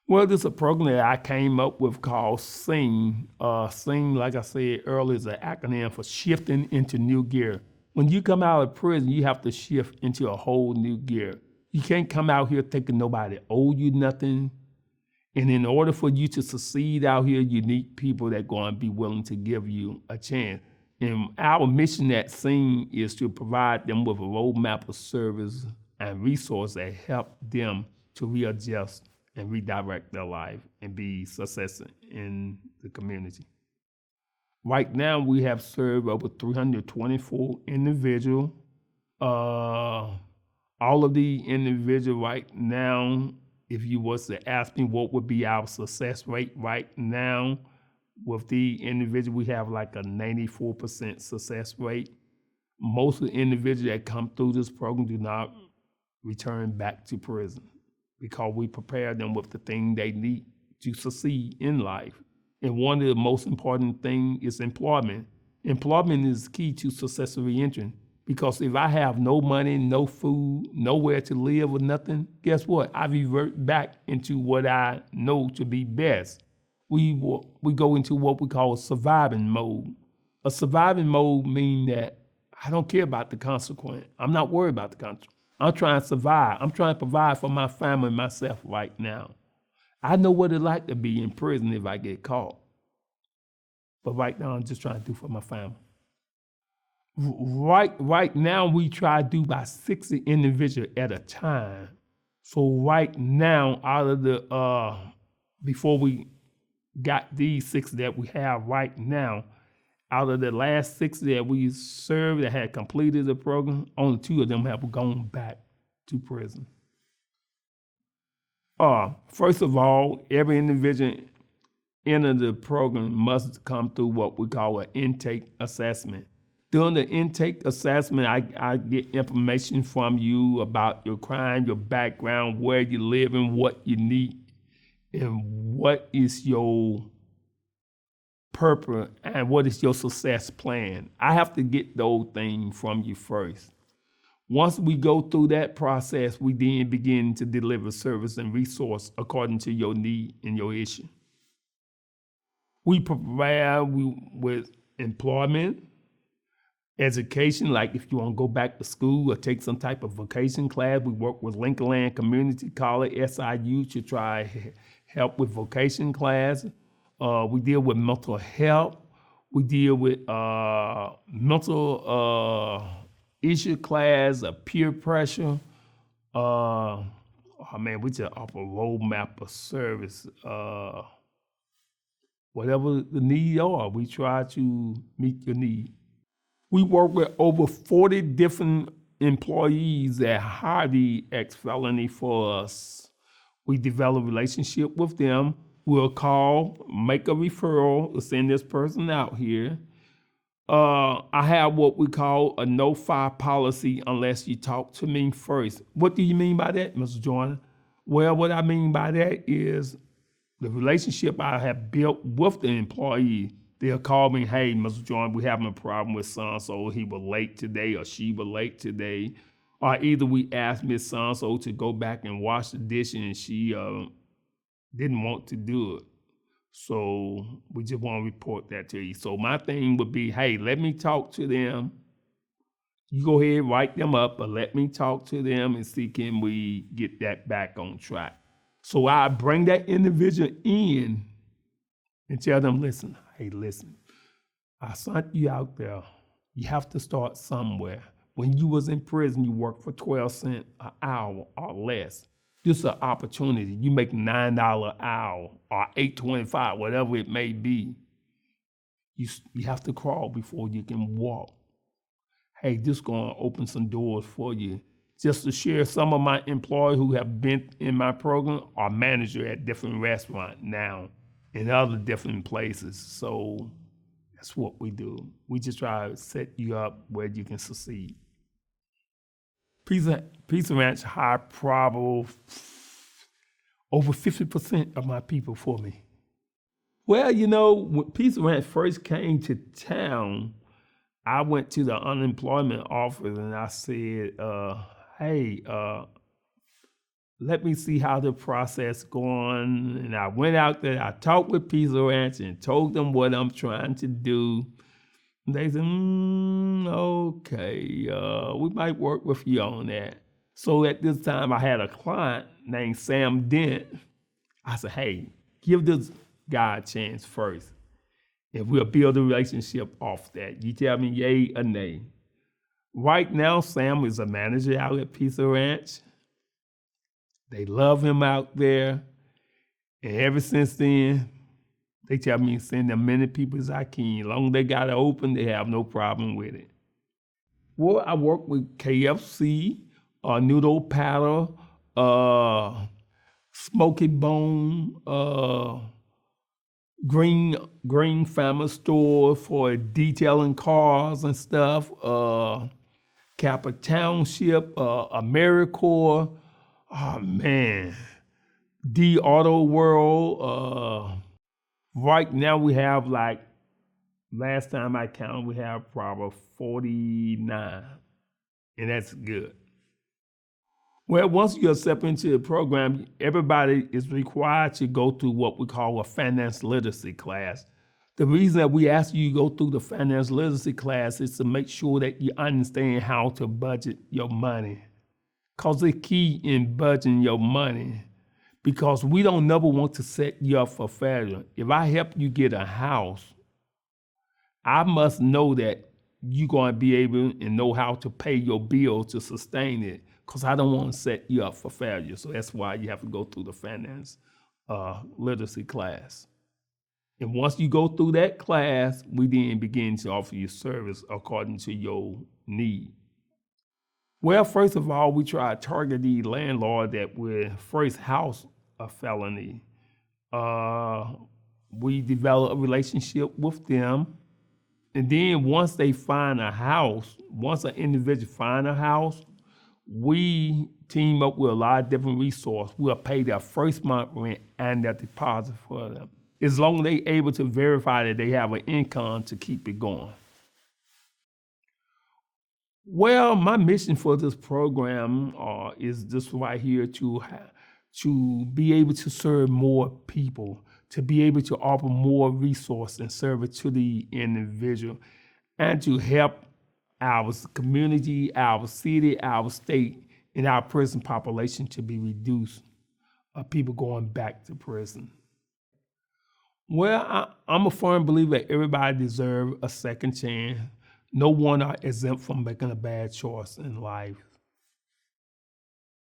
Well, this is a program that I came up with called SING. SING, like I said earlier, is an acronym for shifting into new gear. When you come out of prison, you have to shift into a whole new gear. You can't come out here thinking nobody owe you nothing. And in order for you to succeed out here, you need people that are going to be willing to give you a chance. And our mission at SING is to provide them with a roadmap of service and resources that help them to readjust and redirect their life and be successful in the community. Right now, we have served over 324 individuals. All of the individuals right now, if you was to ask me what would be our success rate right now, with the individual, we have like a 94% success rate. Most of the individuals that come through this program do not return back to prison because we prepare them with the thing they need to succeed in life. And one of the most important things is employment. Employment is key to successful reentry because if I have no money, no food, nowhere to live or nothing, guess what? I revert back into what I know to be best. We go into what we call surviving mode. A surviving mode means that I don't care about the consequence. I'm not worried about the consequence. I'm trying to survive. I'm trying to provide for my family and myself right now. I know what it's like to be in prison if I get caught. But right now, I'm just trying to do for my family. Right now, we try to do about 60 individuals at a time. So right now, out of the, before we got these 60 that we have right now, out of the last 60 that we served that had completed the program, only 2 of them have gone back to prison. First of all, every individual entering the program must come through what we call an intake assessment. During the intake assessment, I get information from you about your crime, your background, where you live and what you need, and what is your purpose and what is your success plan. I have to get those things from you first. Once we go through that process, we then begin to deliver service and resource according to your need and your issue. We provide with employment, education, like if you want to go back to school or take some type of vocation class, we work with Lincoln Land Community College, SIU, to try help with vocation class. We deal with mental health. We deal with mental issue class, peer pressure. We just offer a roadmap of service. Whatever the needs are, we try to meet your need. We work with over 40 different employees that hire the ex-felony for us. We develop a relationship with them. We'll call, make a referral to send this person out here. I have what we call a no-fire policy unless you talk to me first. What do you mean by that, Mr. Joiner? Well, what I mean by that is the relationship I have built with the employee. They'll call me, hey, Mr. Joiner, we're having a problem with so-and-so. He was late today or she was late today. Or either we asked Miss so-and-so to go back and wash the dish and she didn't want to do it. So we just want to report that to you. So my thing would be, hey, let me talk to them. You go ahead, write them up, but let me talk to them and see can we get that back on track. So I bring that individual in and tell them, listen, I sent you out there. You have to start somewhere. When you was in prison, you worked for 12 cents an hour or less. This is an opportunity. You make $9 an hour or $8.25, whatever it may be. You have to crawl before you can walk. Hey, this is going to open some doors for you. Just to share, some of my employees who have been in my program are manager at different restaurants now in other different places. So that's what we do. We just try to set you up where you can succeed. Pizza Ranch hire probably over 50% of my people for me. Well, when Pizza Ranch first came to town, I went to the unemployment office and I said, hey, let me see how the process going. And I went out there, I talked with Pizza Ranch and told them what I'm trying to do. They said, okay, we might work with you on that. So at this time, I had a client named Sam Dent. I said, hey, give this guy a chance first. And we'll build a relationship off that. You tell me yay or nay. Right now, Sam is a manager out at Pizza Ranch. They love him out there. And ever since then, they tell me to send as many people as I can. As long as they got it open, they have no problem with it. Well, I work with KFC, Noodle Paddle, Smoky Bone, Green Family Store for detailing cars and stuff, Kappa Township, AmeriCorps, D Auto World. Right now we have last time I counted, we have probably 49, and that's good. Well, once you accept into the program, everybody is required to go through what we call a finance literacy class. The reason that we ask you to go through the finance literacy class is to make sure that you understand how to budget your money. Because it's key in budgeting your money. Because we don't never want to set you up for failure. If I help you get a house, I must know that you're going to be able and know how to pay your bill to sustain it, because I don't want to set you up for failure. So that's why you have to go through the finance literacy class. And once you go through that class, we then begin to offer you service according to your need. Well, first of all, we try to target the landlord that will first house a felony. We develop a relationship with them. And then once they find a house, once an individual find a house, we team up with a lot of different resources. We'll pay their first month rent and their deposit for them, as long as they're able to verify that they have an income to keep it going. Well, my mission for this program is this right here, to be able to serve more people, to be able to offer more resources and service to the individual, and to help our community, our city, our state, and our prison population to be reduced of people going back to prison. Well, I'm a firm believer that everybody deserves a second chance. No one are exempt from making a bad choice in life.